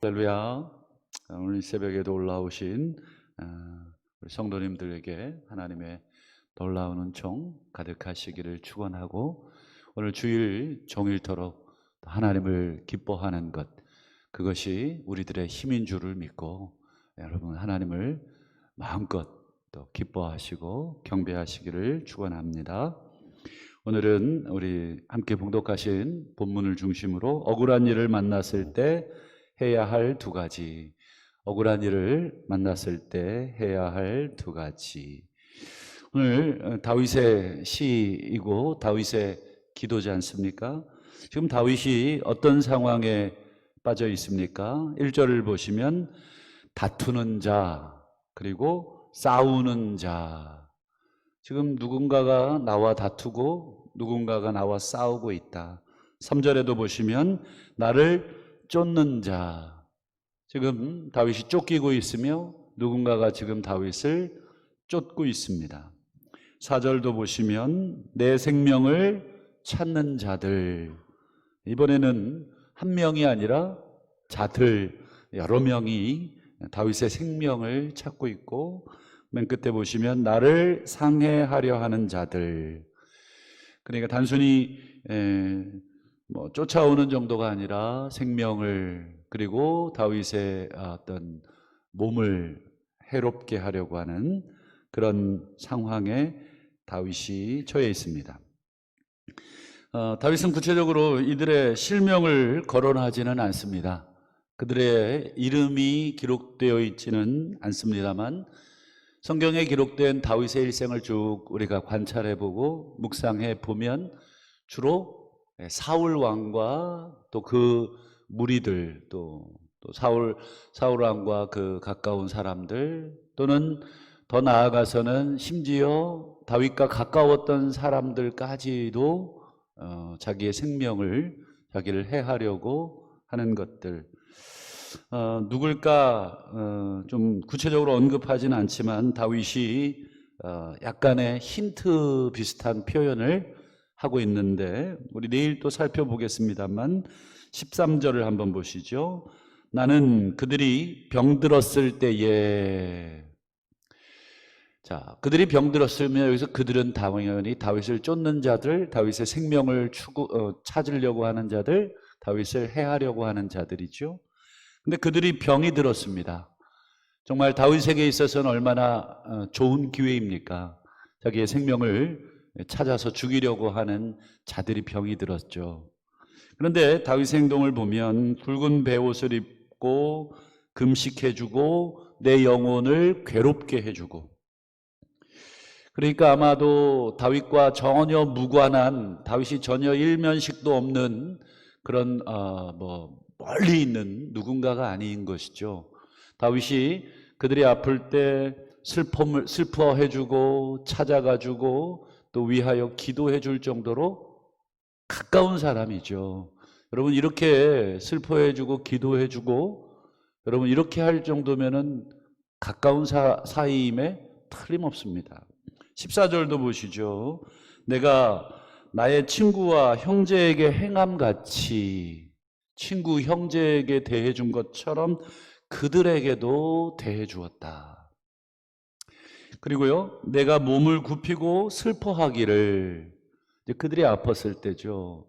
할렐루야. 오늘 새벽에도 올라오신 우리 성도님들에게 하나님의 놀라운 은총 가득하시기를 축원하고, 오늘 주일 종일토록 하나님을 기뻐하는 것, 그것이 우리들의 힘인 줄을 믿고 여러분 하나님을 마음껏 또 기뻐하시고 경배하시기를 축원합니다. 오늘은 우리 함께 봉독하신 본문을 중심으로 억울한 일을 만났을 때 해야 할 두 가지, 억울한 일을 만났을 때 해야 할 두 가지. 오늘 다윗의 시이고 다윗의 기도지 않습니까? 지금 다윗이 어떤 상황에 빠져 있습니까? 1절을 보시면 다투는 자, 그리고 싸우는 자. 지금 누군가가 나와 다투고 누군가가 나와 싸우고 있다. 3절에도 보시면 나를 쫓는 자. 지금 다윗이 쫓기고 있으며 누군가가 지금 다윗을 쫓고 있습니다. 4절도 보시면 내 생명을 찾는 자들. 이번에는 한 명이 아니라 자들, 여러 명이 다윗의 생명을 찾고 있고, 맨 끝에 보시면 나를 상해하려 하는 자들. 그러니까 단순히 쫓아오는 정도가 아니라 생명을, 그리고 다윗의 어떤 몸을 해롭게 하려고 하는 그런 상황에 다윗이 처해 있습니다. 다윗은 구체적으로 이들의 실명을 거론하지는 않습니다. 그들의 이름이 기록되어 있지는 않습니다만, 성경에 기록된 다윗의 일생을 쭉 우리가 관찰해보고 묵상해 보면 주로 사울 왕과 또 그 무리들, 또 사울 왕과 그 가까운 사람들, 또는 더 나아가서는 심지어 다윗과 가까웠던 사람들까지도 자기의 생명을, 자기를 해하려고 하는 것들. 누굴까 좀 구체적으로 언급하지는 않지만 다윗이 약간의 힌트 비슷한 표현을 하고 있는데, 우리 내일 또 살펴보겠습니다만 13절을 한번 보시죠. 나는 그들이 병들었을 때에. 자, 그들이 병들었으면 여기서 그들은 당연히 다윗을 쫓는 자들, 다윗의 생명을 찾으려고 하는 자들, 다윗을 해하려고 하는 자들이죠. 근데 그들이 병이 들었습니다. 정말 다윗에게 있어서는 얼마나 좋은 기회입니까? 자기의 생명을 찾아서 죽이려고 하는 자들이 병이 들었죠. 그런데 다윗의 행동을 보면 굵은 베옷을 입고 금식해주고 내 영혼을 괴롭게 해주고, 그러니까 아마도 다윗과 전혀 무관한, 다윗이 전혀 일면식도 없는 그런 멀리 있는 누군가가 아닌 것이죠. 다윗이 그들이 아플 때 슬퍼해주고 찾아가주고 또 위하여 기도해줄 정도로 가까운 사람이죠. 여러분, 이렇게 슬퍼해주고 기도해주고, 여러분 이렇게 할 정도면은 가까운 사이임에 틀림없습니다. 14절도 보시죠. 내가 나의 친구와 형제에게 행함같이, 친구 형제에게 대해준 것처럼 그들에게도 대해주었다. 그리고요, 내가 몸을 굽히고 슬퍼하기를, 그들이 아팠을 때죠.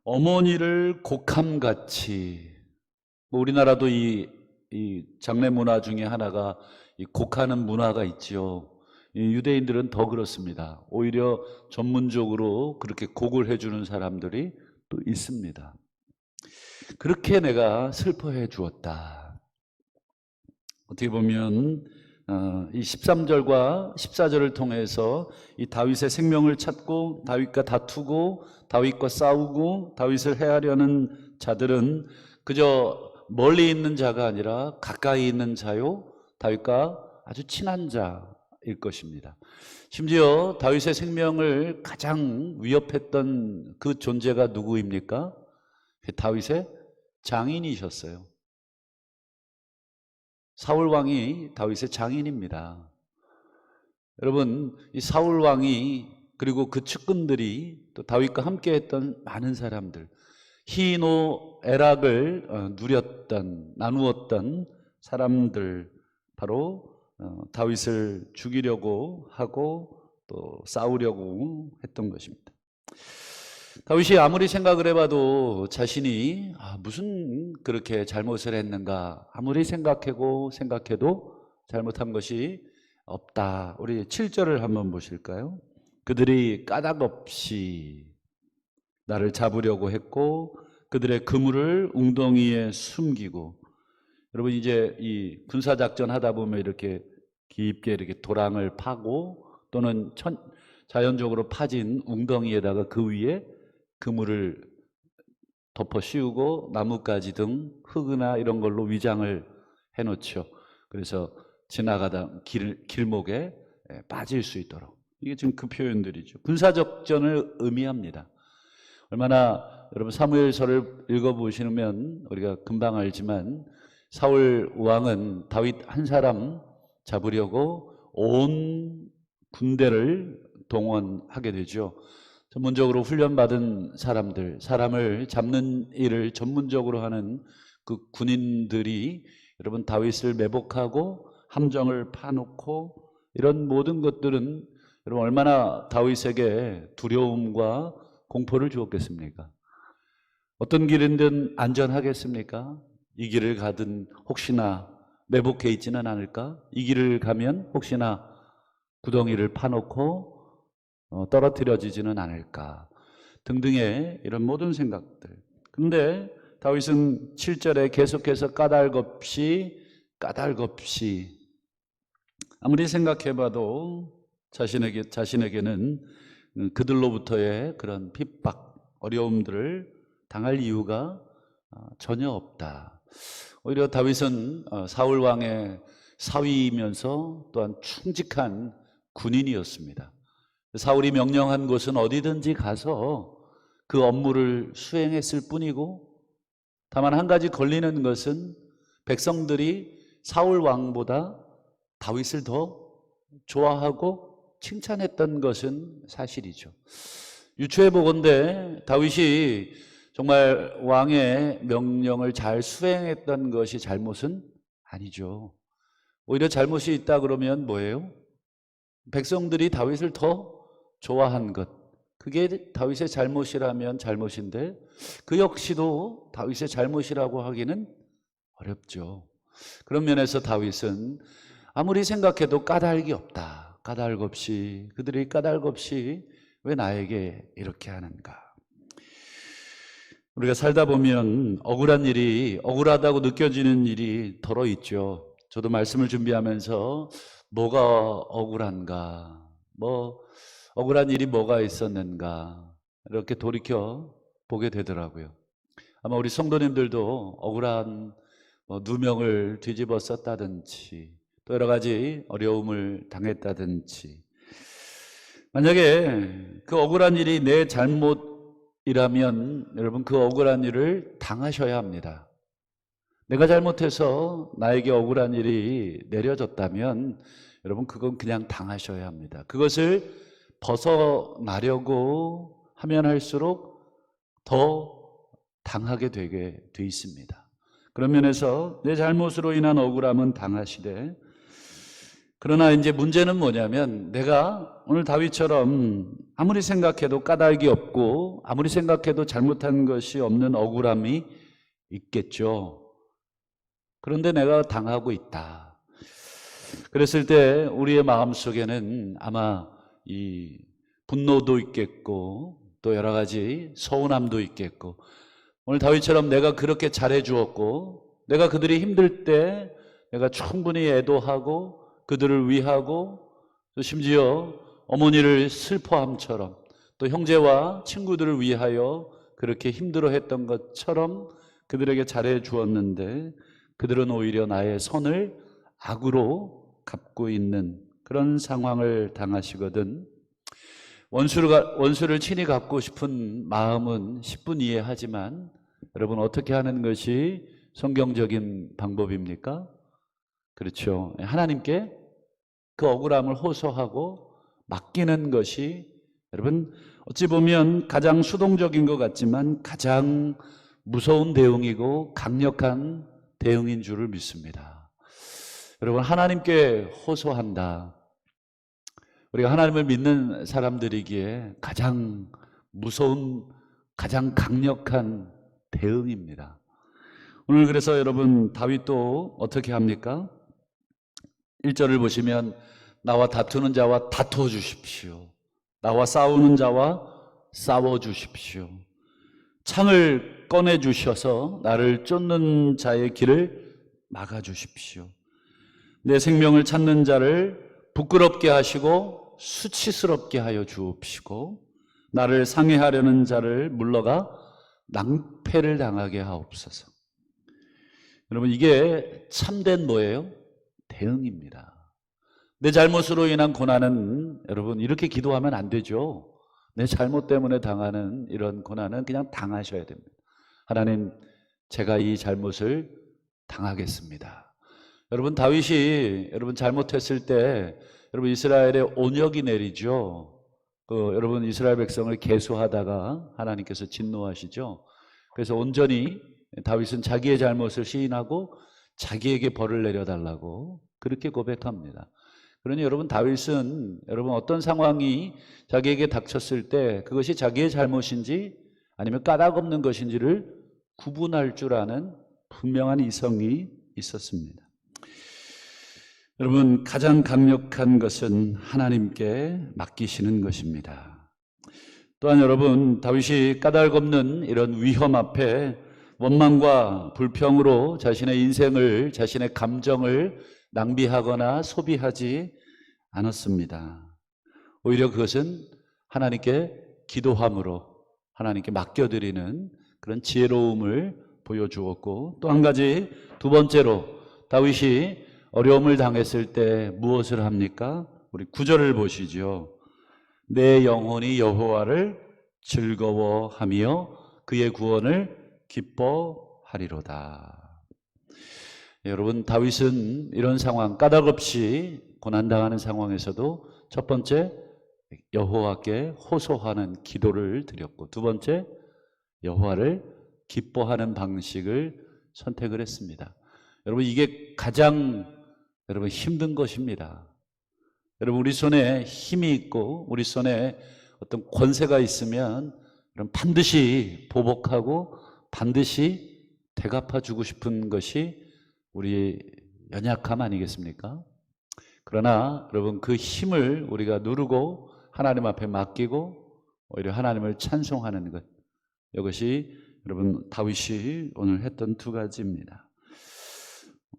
어머니를 곡함같이. 우리나라도 이 장례 문화 중에 하나가 이 곡하는 문화가 있죠. 유대인들은 더 그렇습니다. 오히려 전문적으로 그렇게 곡을 해주는 사람들이 또 있습니다. 그렇게 내가 슬퍼해 주었다. 어떻게 보면 이 13절과 14절을 통해서 이 다윗의 생명을 찾고 다윗과 다투고 다윗과 싸우고 다윗을 해하려는 자들은 그저 멀리 있는 자가 아니라 가까이 있는 자요, 다윗과 아주 친한 자일 것입니다. 심지어 다윗의 생명을 가장 위협했던 그 존재가 누구입니까? 다윗의 장인이셨어요. 사울 왕이 다윗의 장인입니다. 여러분, 이 사울 왕이, 그리고 그 측근들이, 또 다윗과 함께 했던 많은 사람들, 희노애락을 누렸던, 나누었던 사람들, 바로 다윗을 죽이려고 하고 또 싸우려고 했던 것입니다. 다윗이 아무리 생각을 해봐도 자신이 무슨 그렇게 잘못을 했는가, 아무리 생각해도 잘못한 것이 없다. 우리 7절을 한번 보실까요? 그들이 까닭없이 나를 잡으려고 했고 그들의 그물을 웅덩이에 숨기고. 여러분, 이제 이 군사작전 하다 보면 이렇게 깊게 이렇게 도랑을 파고 또는 자연적으로 파진 웅덩이에다가 그 위에 그물을 덮어 씌우고 나뭇가지 등 흙이나 이런 걸로 위장을 해놓죠. 그래서 지나가다 길목에 빠질 수 있도록. 이게 지금 그 표현들이죠. 군사작전을 의미합니다. 얼마나 여러분 사무엘서를 읽어보시면 우리가 금방 알지만 사울 왕은 다윗 한 사람 잡으려고 온 군대를 동원하게 되죠. 전문적으로 훈련받은 사람을 잡는 일을 전문적으로 하는 그 군인들이 여러분 다윗을 매복하고 함정을 파놓고 이런 모든 것들은 여러분 얼마나 다윗에게 두려움과 공포를 주었겠습니까? 어떤 길이든 안전하겠습니까? 이 길을 가든 혹시나 매복해 있지는 않을까? 이 길을 가면 혹시나 구덩이를 파놓고 떨어뜨려지지는 않을까? 등등의 이런 모든 생각들. 그런데 다윗은 7절에 계속해서 까닭없이 아무리 생각해봐도 자신에게는 그들로부터의 그런 핍박, 어려움들을 당할 이유가 전혀 없다. 오히려 다윗은 사울 왕의 사위이면서 또한 충직한 군인이었습니다. 사울이 명령한 곳은 어디든지 가서 그 업무를 수행했을 뿐이고, 다만 한 가지 걸리는 것은 백성들이 사울 왕보다 다윗을 더 좋아하고 칭찬했던 것은 사실이죠. 유추해 보건대 다윗이 정말 왕의 명령을 잘 수행했던 것이 잘못은 아니죠. 오히려 잘못이 있다 그러면 뭐예요? 백성들이 다윗을 더 좋아한 것, 그게 다윗의 잘못이라면 잘못인데 그 역시도 다윗의 잘못이라고 하기는 어렵죠. 그런 면에서 다윗은 아무리 생각해도 까닭이 없다. 그들이 까닭 없이 왜 나에게 이렇게 하는가? 우리가 살다 보면 억울하다고 느껴지는 일이 덜어 있죠. 저도 말씀을 준비하면서 뭐가 억울한가, 억울한 일이 뭐가 있었는가, 이렇게 돌이켜 보게 되더라고요. 아마 우리 성도님들도 억울한 누명을 뒤집어 썼다든지 또 여러 가지 어려움을 당했다든지, 만약에 그 억울한 일이 내 잘못이라면 여러분 그 억울한 일을 당하셔야 합니다. 내가 잘못해서 나에게 억울한 일이 내려졌다면 여러분 그건 그냥 당하셔야 합니다. 그것을 벗어나려고 하면 할수록 더 당하게 되게 돼 있습니다. 그런 면에서 내 잘못으로 인한 억울함은 당하시되, 그러나 이제 문제는 뭐냐면 내가 오늘 다윗처럼 아무리 생각해도 까닭이 없고 아무리 생각해도 잘못한 것이 없는 억울함이 있겠죠. 그런데 내가 당하고 있다. 그랬을 때 우리의 마음속에는 아마 이 분노도 있겠고 또 여러 가지 서운함도 있겠고, 오늘 다윗처럼 내가 그렇게 잘해 주었고 내가 그들이 힘들 때 내가 충분히 애도하고 그들을 위하고 또 심지어 어머니를 슬퍼함처럼 또 형제와 친구들을 위하여 그렇게 힘들어했던 것처럼 그들에게 잘해 주었는데 그들은 오히려 나의 선을 악으로 갚고 있는 그런 상황을 당하시거든. 원수를 친히 갚고 싶은 마음은 10분 이해하지만 여러분 어떻게 하는 것이 성경적인 방법입니까? 그렇죠. 하나님께 그 억울함을 호소하고 맡기는 것이 여러분, 어찌 보면 가장 수동적인 것 같지만 가장 무서운 대응이고 강력한 대응인 줄을 믿습니다. 여러분, 하나님께 호소한다. 우리가 하나님을 믿는 사람들이기에 가장 무서운, 가장 강력한 대응입니다. 오늘 그래서 여러분, 다윗도 어떻게 합니까? 1절을 보시면 나와 다투는 자와 다투어 주십시오. 나와 싸우는 자와 싸워 주십시오. 창을 꺼내 주셔서 나를 쫓는 자의 길을 막아 주십시오. 내 생명을 찾는 자를 부끄럽게 하시고 수치스럽게 하여 주옵시고 나를 상해하려는 자를 물러가 낭패를 당하게 하옵소서. 여러분, 이게 참된 뭐예요? 대응입니다. 내 잘못으로 인한 고난은 여러분 이렇게 기도하면 안 되죠. 내 잘못 때문에 당하는 이런 고난은 그냥 당하셔야 됩니다. 하나님, 제가 이 잘못을 당하겠습니다. 여러분, 다윗이 여러분 잘못했을 때 여러분 이스라엘에 온역이 내리죠. 여러분 이스라엘 백성을 계수하다가 하나님께서 진노하시죠. 그래서 온전히 다윗은 자기의 잘못을 시인하고 자기에게 벌을 내려달라고 그렇게 고백합니다. 그러니 여러분, 다윗은 여러분 어떤 상황이 자기에게 닥쳤을 때 그것이 자기의 잘못인지 아니면 까닭 없는 것인지를 구분할 줄 아는 분명한 이성이 있었습니다. 여러분, 가장 강력한 것은 하나님께 맡기시는 것입니다. 또한 여러분, 다윗이 까닭 없는 이런 위험 앞에 원망과 불평으로 자신의 인생을, 자신의 감정을 낭비하거나 소비하지 않았습니다. 오히려 그것은 하나님께 기도함으로 하나님께 맡겨드리는 그런 지혜로움을 보여주었고, 또 한 가지, 두 번째로 다윗이 어려움을 당했을 때 무엇을 합니까? 우리 9절을 보시죠. 내 영혼이 여호와를 즐거워하며 그의 구원을 기뻐하리로다. 여러분, 다윗은 이런 상황, 까닭 없이 고난당하는 상황에서도 첫 번째, 여호와께 호소하는 기도를 드렸고, 두 번째, 여호와를 기뻐하는 방식을 선택을 했습니다. 여러분, 이게 가장 여러분 힘든 것입니다. 여러분, 우리 손에 힘이 있고 우리 손에 어떤 권세가 있으면 여러분 반드시 보복하고 반드시 되갚아 주고 싶은 것이 우리 연약함 아니겠습니까? 그러나 여러분, 그 힘을 우리가 누르고 하나님 앞에 맡기고 오히려 하나님을 찬송하는 것, 이것이 여러분 다윗이 오늘 했던 두 가지입니다.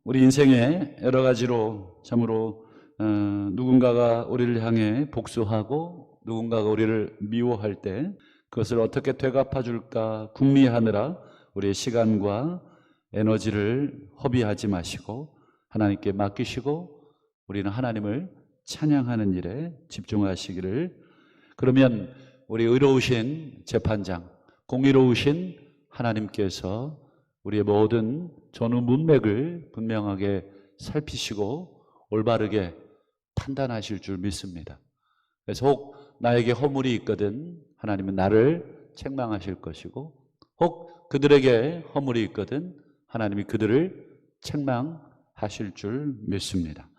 우리 인생에 여러 가지로 참으로 누군가가 우리를 향해 복수하고 누군가가 우리를 미워할 때 그것을 어떻게 되갚아 줄까 궁리하느라 우리의 시간과 에너지를 허비하지 마시고 하나님께 맡기시고 우리는 하나님을 찬양하는 일에 집중하시기를, 그러면 우리 의로우신 재판장, 공의로우신 하나님께서 우리의 모든 전후 문맥을 분명하게 살피시고 올바르게 판단하실 줄 믿습니다. 그래서 혹 나에게 허물이 있거든 하나님은 나를 책망하실 것이고, 혹 그들에게 허물이 있거든 하나님이 그들을 책망하실 줄 믿습니다.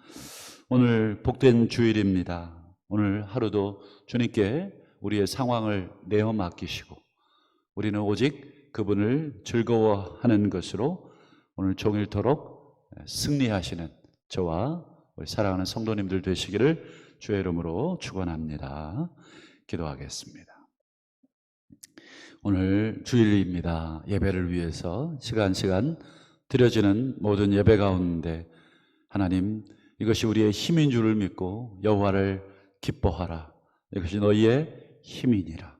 오늘 복된 주일입니다. 오늘 하루도 주님께 우리의 상황을 내어 맡기시고 우리는 오직 그분을 즐거워하는 것으로 오늘 종일토록 승리하시는 저와 우리 사랑하는 성도님들 되시기를 주의 이름으로 축원합니다. 기도하겠습니다. 오늘 주일입니다. 예배를 위해서 시간 드려지는 모든 예배 가운데 하나님, 이것이 우리의 힘인 줄을 믿고 여호와를 기뻐하라. 이것이 너희의 힘이니라.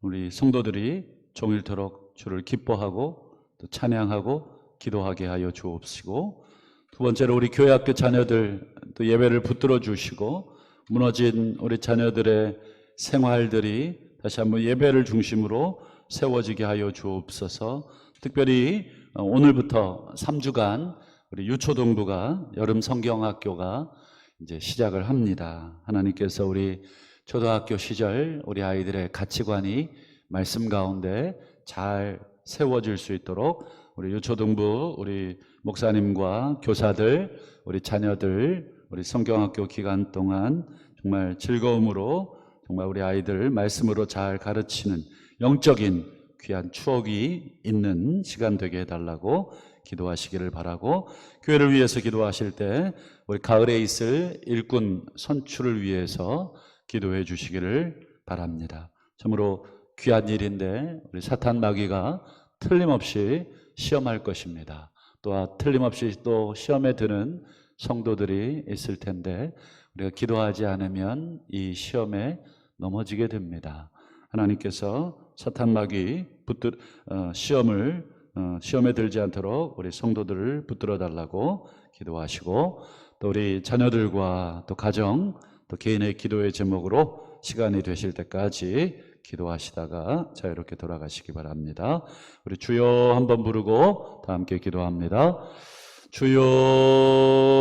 우리 성도들이 종일토록 주를 기뻐하고 또 찬양하고 기도하게 하여 주옵시고, 두 번째로 우리 교회학교 자녀들 또 예배를 붙들어 주시고 무너진 우리 자녀들의 생활들이 다시 한번 예배를 중심으로 세워지게 하여 주옵소서. 특별히 오늘부터 3주간 우리 유초동부가 여름 성경학교가 이제 시작을 합니다. 하나님께서 우리 초등학교 시절 우리 아이들의 가치관이 말씀 가운데 잘 세워질 수 있도록 우리 유초등부 우리 목사님과 교사들, 우리 자녀들, 우리 성경학교 기간 동안 정말 즐거움으로 정말 우리 아이들 말씀으로 잘 가르치는 영적인 귀한 추억이 있는 시간 되게 해달라고 기도하시기를 바라고, 교회를 위해서 기도하실 때 우리 가을에 있을 일꾼 선출을 위해서 기도해 주시기를 바랍니다. 참으로 귀한 일인데 우리 사탄 마귀가 틀림없이 시험할 것입니다. 또한 틀림없이 또 시험에 드는 성도들이 있을 텐데 우리가 기도하지 않으면 이 시험에 넘어지게 됩니다. 하나님께서 사탄 마귀 시험에 들지 않도록 우리 성도들을 붙들어 달라고 기도하시고, 또 우리 자녀들과 또 가정 또 개인의 기도의 제목으로 시간이 되실 때까지 기도하시다가 자유롭게 돌아가시기 바랍니다. 우리 주여 한번 부르고 다 함께 기도합니다. 주여